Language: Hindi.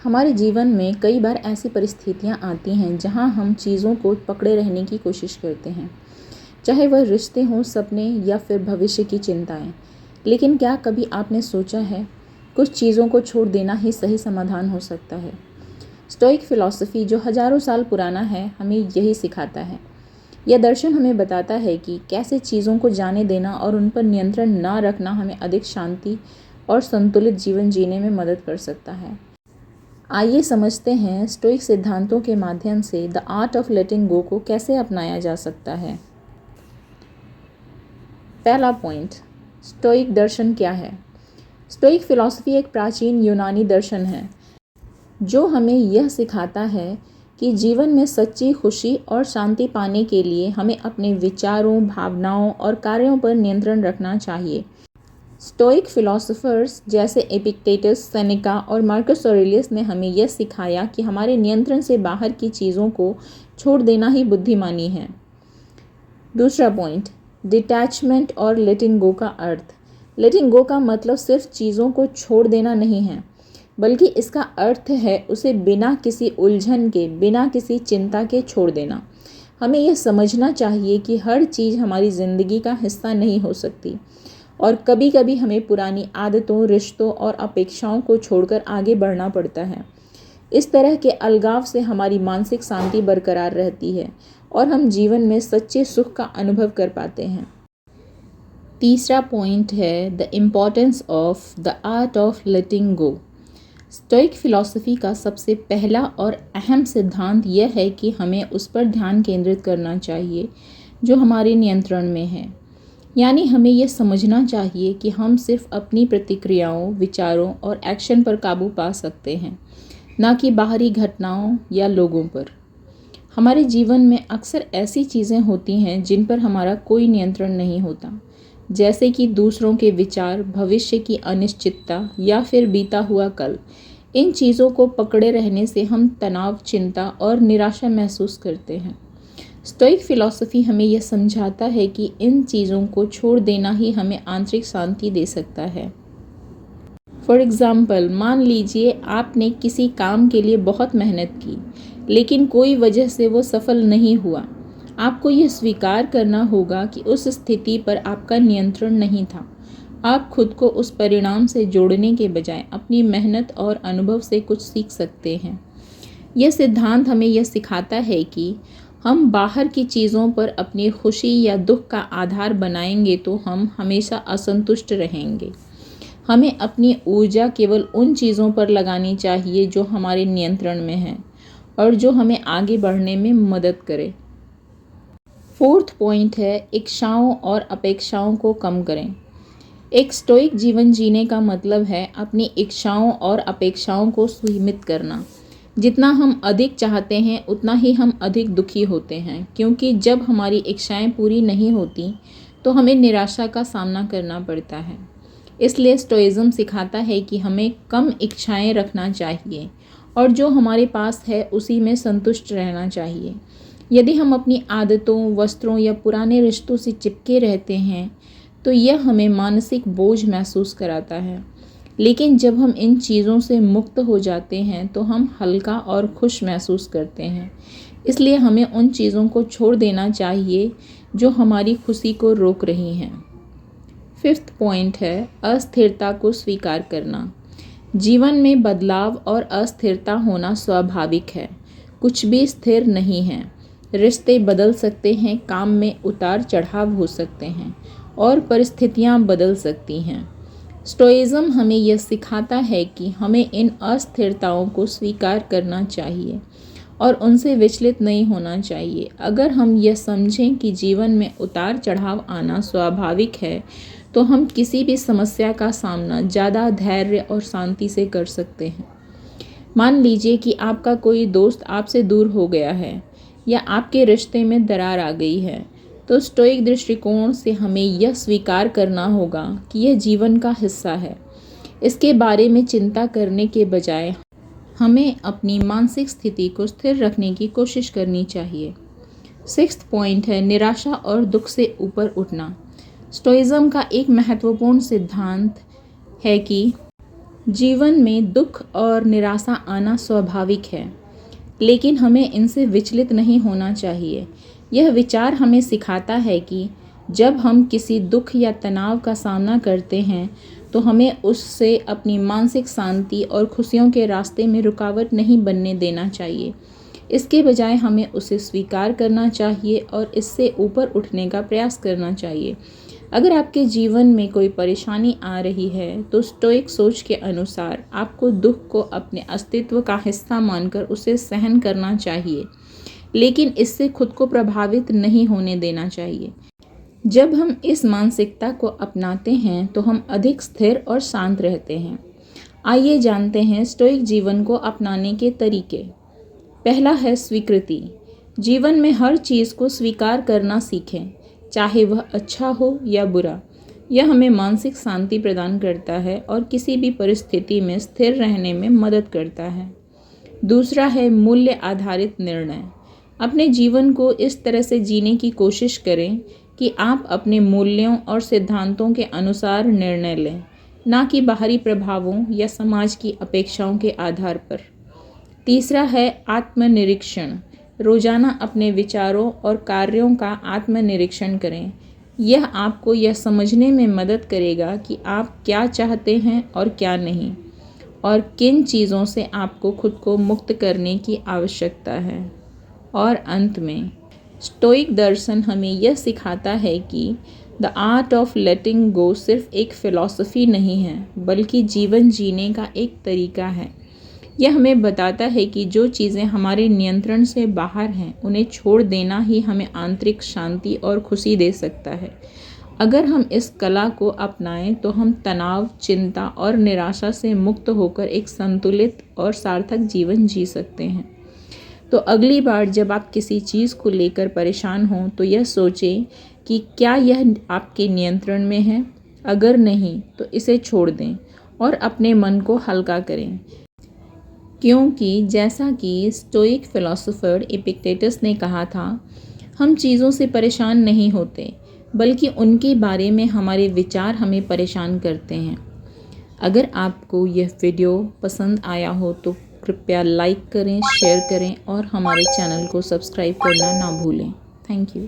हमारे जीवन में कई बार ऐसी परिस्थितियाँ आती हैं जहाँ हम चीज़ों को पकड़े रहने की कोशिश करते हैं, चाहे वह रिश्ते हों, सपने या फिर भविष्य की चिंताएं। लेकिन क्या कभी आपने सोचा है, कुछ चीज़ों को छोड़ देना ही सही समाधान हो सकता है। स्टोइक फिलॉसफी जो हजारों साल पुराना है, हमें यही सिखाता है। यह दर्शन हमें बताता है कि कैसे चीज़ों को जाने देना और उन पर नियंत्रण न रखना हमें अधिक शांति और संतुलित जीवन जीने में मदद कर सकता है। आइए समझते हैं स्टोइक सिद्धांतों के माध्यम से द आर्ट ऑफ लेटिंग गो को कैसे अपनाया जा सकता है। पहला पॉइंट, स्टोइक दर्शन क्या है। स्टोइक फिलॉसफी एक प्राचीन यूनानी दर्शन है जो हमें यह सिखाता है कि जीवन में सच्ची खुशी और शांति पाने के लिए हमें अपने विचारों, भावनाओं और कार्यों पर नियंत्रण रखना चाहिए। स्टोइक फिलोसोफर्स जैसे एपिक्टेटस, सेनेका और मार्कस ऑरेलियस ने हमें यह सिखाया कि हमारे नियंत्रण से बाहर की चीज़ों को छोड़ देना ही बुद्धिमानी है। दूसरा पॉइंट, डिटैचमेंट और लेटिंग गो का अर्थ। लेटिंग गो का मतलब सिर्फ चीज़ों को छोड़ देना नहीं है, बल्कि इसका अर्थ है उसे बिना किसी उलझन के, बिना किसी चिंता के छोड़ देना। हमें यह समझना चाहिए कि हर चीज़ हमारी ज़िंदगी का हिस्सा नहीं हो सकती और कभी कभी हमें पुरानी आदतों, रिश्तों और अपेक्षाओं को छोड़कर आगे बढ़ना पड़ता है। इस तरह के अलगाव से हमारी मानसिक शांति बरकरार रहती है और हम जीवन में सच्चे सुख का अनुभव कर पाते हैं। तीसरा पॉइंट है the importance of the art of letting go. Stoic philosophy का सबसे पहला और अहम सिद्धांत यह है कि हमें उस पर ध्यान केंद्रित करना चाहिए जो हमारे नियंत्रण में है। यानी हमें यह समझना चाहिए कि हम सिर्फ अपनी प्रतिक्रियाओं, विचारों और एक्शन पर काबू पा सकते हैं, ना कि बाहरी घटनाओं या लोगों पर। हमारे जीवन में अक्सर ऐसी चीज़ें होती हैं जिन पर हमारा कोई नियंत्रण नहीं होता, जैसे कि दूसरों के विचार, भविष्य की अनिश्चितता या फिर बीता हुआ कल। इन चीज़ों को पकड़े रहने से हम तनाव, चिंता और निराशा महसूस करते हैं। स्टोइक फिलॉसफी हमें यह समझाता है कि इन चीज़ों को छोड़ देना ही हमें आंतरिक शांति दे सकता है। फॉर एग्ज़ाम्पल, मान लीजिए आपने किसी काम के लिए बहुत मेहनत की, लेकिन कोई वजह से वो सफल नहीं हुआ। आपको यह स्वीकार करना होगा कि उस स्थिति पर आपका नियंत्रण नहीं था। आप खुद को उस परिणाम से जोड़ने के बजाय अपनी मेहनत और अनुभव से कुछ सीख सकते हैं। यह सिद्धांत हमें यह सिखाता है कि हम बाहर की चीज़ों पर अपनी खुशी या दुख का आधार बनाएंगे तो हम हमेशा असंतुष्ट रहेंगे। हमें अपनी ऊर्जा केवल उन चीज़ों पर लगानी चाहिए जो हमारे नियंत्रण में हैं और जो हमें आगे बढ़ने में मदद करे। फोर्थ पॉइंट है इच्छाओं और अपेक्षाओं को कम करें। एक स्टोइक जीवन जीने का मतलब है अपनी इच्छाओं और अपेक्षाओं को सीमित करना। जितना हम अधिक चाहते हैं उतना ही हम अधिक दुखी होते हैं, क्योंकि जब हमारी इच्छाएं पूरी नहीं होती तो हमें निराशा का सामना करना पड़ता है। इसलिए स्टोइज्म सिखाता है कि हमें कम इच्छाएं रखना चाहिए और जो हमारे पास है उसी में संतुष्ट रहना चाहिए। यदि हम अपनी आदतों, वस्त्रों या पुराने रिश्तों से चिपके रहते हैं तो यह हमें मानसिक बोझ महसूस कराता है। लेकिन जब हम इन चीज़ों से मुक्त हो जाते हैं तो हम हल्का और खुश महसूस करते हैं। इसलिए हमें उन चीज़ों को छोड़ देना चाहिए जो हमारी खुशी को रोक रही हैं। फिफ्थ पॉइंट है अस्थिरता को स्वीकार करना। जीवन में बदलाव और अस्थिरता होना स्वाभाविक है। कुछ भी स्थिर नहीं है। रिश्ते बदल सकते हैं, काम में उतार चढ़ाव हो सकते हैं और परिस्थितियां बदल सकती हैं। स्टोइज्म हमें यह सिखाता है कि हमें इन अस्थिरताओं को स्वीकार करना चाहिए और उनसे विचलित नहीं होना चाहिए। अगर हम यह समझें कि जीवन में उतार चढ़ाव आना स्वाभाविक है तो हम किसी भी समस्या का सामना ज़्यादा धैर्य और शांति से कर सकते हैं। मान लीजिए कि आपका कोई दोस्त आपसे दूर हो गया है या आपके रिश्ते में दरार आ गई है, तो स्टोइक दृष्टिकोण से हमें यह स्वीकार करना होगा कि यह जीवन का हिस्सा है। इसके बारे में चिंता करने के बजाय हमें अपनी मानसिक स्थिति को स्थिर रखने की कोशिश करनी चाहिए। सिक्स्थ पॉइंट है निराशा और दुख से ऊपर उठना। स्टोइज्म का एक महत्वपूर्ण सिद्धांत है कि जीवन में दुख और निराशा आना स्वाभाविक है, लेकिन हमें इनसे विचलित नहीं होना चाहिए। यह विचार हमें सिखाता है कि जब हम किसी दुख या तनाव का सामना करते हैं तो हमें उससे अपनी मानसिक शांति और खुशियों के रास्ते में रुकावट नहीं बनने देना चाहिए। इसके बजाय हमें उसे स्वीकार करना चाहिए और इससे ऊपर उठने का प्रयास करना चाहिए। अगर आपके जीवन में कोई परेशानी आ रही है तो स्टोइक सोच के अनुसार आपको दुख को अपने अस्तित्व का हिस्सा मानकर उसे सहन करना चाहिए, लेकिन इससे खुद को प्रभावित नहीं होने देना चाहिए। जब हम इस मानसिकता को अपनाते हैं तो हम अधिक स्थिर और शांत रहते हैं। आइए जानते हैं स्टोइक जीवन को अपनाने के तरीके। पहला है स्वीकृति। जीवन में हर चीज़ को स्वीकार करना सीखें, चाहे वह अच्छा हो या बुरा। यह हमें मानसिक शांति प्रदान करता है और किसी भी परिस्थिति में स्थिर रहने में मदद करता है। दूसरा है मूल्य आधारित निर्णय। अपने जीवन को इस तरह से जीने की कोशिश करें कि आप अपने मूल्यों और सिद्धांतों के अनुसार निर्णय लें, ना कि बाहरी प्रभावों या समाज की अपेक्षाओं के आधार पर। तीसरा है आत्मनिरीक्षण। रोजाना अपने विचारों और कार्यों का आत्मनिरीक्षण करें। यह आपको यह समझने में मदद करेगा कि आप क्या चाहते हैं और क्या नहीं, और किन चीज़ों से आपको खुद को मुक्त करने की आवश्यकता है। और अंत में स्टोइक दर्शन हमें यह सिखाता है कि द आर्ट ऑफ लेटिंग गो सिर्फ एक फ़िलॉसफी नहीं है, बल्कि जीवन जीने का एक तरीका है। यह हमें बताता है कि जो चीज़ें हमारे नियंत्रण से बाहर हैं उन्हें छोड़ देना ही हमें आंतरिक शांति और खुशी दे सकता है। अगर हम इस कला को अपनाएं तो हम तनाव, चिंता और निराशा से मुक्त होकर एक संतुलित और सार्थक जीवन जी सकते हैं। तो अगली बार जब आप किसी चीज़ को लेकर परेशान हों तो यह सोचें कि क्या यह आपके नियंत्रण में है। अगर नहीं तो इसे छोड़ दें और अपने मन को हल्का करें, क्योंकि जैसा कि स्टोइक फिलोसोफर एपिक्टेटस ने कहा था, हम चीज़ों से परेशान नहीं होते, बल्कि उनके बारे में हमारे विचार हमें परेशान करते हैं। अगर आपको यह वीडियो पसंद आया हो तो कृपया लाइक करें, शेयर करें और हमारे चैनल को सब्सक्राइब करना ना भूलें। Thank you.